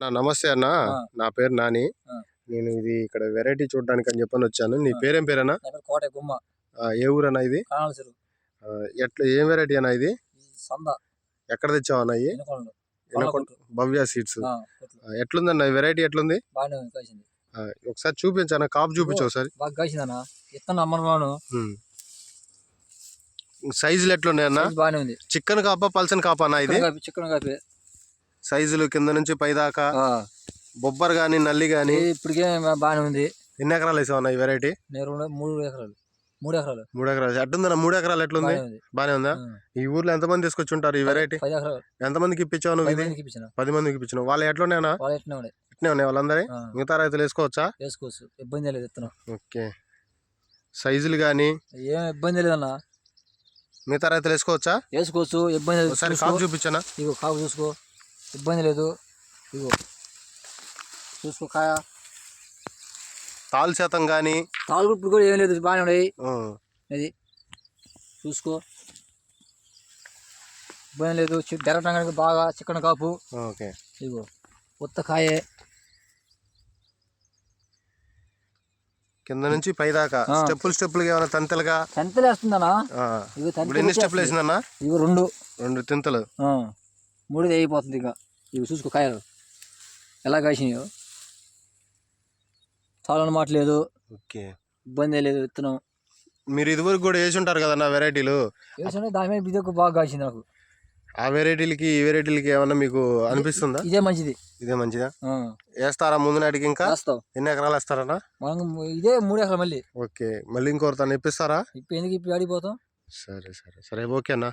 నమస్తే అన్న. ఆ! నా పేరు నాని. ఆ! నేను ఇది ఇక్కడ వెరైటీ చూడడానికి అని చెప్పని వచ్చాను. నీ ఆ! పేరేం పేరన్నా? నా పేరు కోటయ్య గుమ్మ. ఏ ఊరన్నా ఇది? కానాల చెరువు. ఏం వెరైటీ అన్న ఇది? సంద ఎక్కడ తెచ్చావన్నా ఇయి? ఇనకొండలు. వినకొండ భవ్య సీడ్స్. కొట్లు. ఎట్లుందన్న ఈ వెరైటీ ఎట్లుంది? బాగానే ఉంది, కాసింది. ఒకసారి చూపించన్న, కాపు చూపించు ఒకసారి. బాగా కాసిందన్న. ఇత్తనం అమ్మను సైజులు ఎట్లున్నాయన్న? బాగానే ఉంది. చికెన్ కాపా పల్సన్ కాపా అన్న ఇది? Chicken copy. సైజులు కింద నుంచి పై దాకా బొబ్బర్ గాని నల్లి గాని ఇప్పటికే బాగానే ఉంది. ఎన్ని ఎకరాలు వేసావన్న ఈ వెరైటీ? నేను 3 ఎకరాలు. 3 ఎకరాలు. 3 ఎకరాలు. ఎట్లుందన్న 3 ఎకరాలు ఎట్లుంది? బానే ఉందా? ఈ ఊర్లో ఎంతమంది తీసుకొచ్చి ఉంటారు ఈ వెరైటీ? 10 ఎకరాలు. ఎంతమందికి ఇప్పించావు నువ్వు ఇది? 10 మందికి ఇప్పించావు. వాళ్ళు ఎట్లున్నాయన్నా? ఇట్నే ఉన్నాయి వాళ్ళందరి? మిగతా రైతులు వేసుకోవచ్చా? వేసుకోవచ్చు, ఇబ్బంది లేదు. ఇత్తనం ఓకే. సైజులు కానీ ఏం ఇబ్బంది లేదన్న. మిగతా రైతులు వేసుకోవచ్చా? వేసుకోవచ్చు, ఇబ్బంది లేదు. ఒకసారి కాపు చూపించనా? ఇగో కాపు చూసుకో, ఇబ్బంది లేదు. ఇగో చూసుకో కాయ. తాలు శాతం కానీ తాళ్ళు ఇప్పుడు కూడా ఏం లేదు, బాగానే ఉన్నాయి. ఇది చూసుకో, ఇబ్బంది లేదు. డెరటంగా బాగా చికెన్ కాపు. ఓకే. ఇగో కొత్త కాయే కింద నుంచి పై దాకా స్టెప్పులు ఏమైనా తంతలుగా తంతలు వేస్తుందన్నా. ఎన్ని స్టెప్పులు వేసిందన్నా? ఇగో 2 తింతలు. 3 అయిపోతుంది. ఇక ఇవి చూసుకో కాయలు ఎలా కాసినాయో. చాలా మాట లేదు. ఓకే, ఇబ్బంది లేదు. విత్తనం మీరు ఇదివరకు కూడా వేసి ఉంటారు కదన్నా వెరైటీలు? వేసిన దాని మీద బిద్దకు బాగా కాసింది నాకు. ఆ వెరైటీలకి ఈ వెరైటీలకి ఏమన్నా మీకు అనిపిస్తుందా? ఇదే మంచిది. ఇదే మంచిదా? వేస్తారా ముందు నాటికి? ఇంకా ఎన్ని ఎకరాలు వేస్తారన్నా? మనం ఇదే 3 ఎకరాలు మళ్ళీ. ఓకే, మళ్ళీ ఇంకోరు తను ఇప్పిస్తారా? ఇప్పుడు ఎందుకు ఇప్పుడు ఆడిపోతాం. సరే ఓకే అన్నా.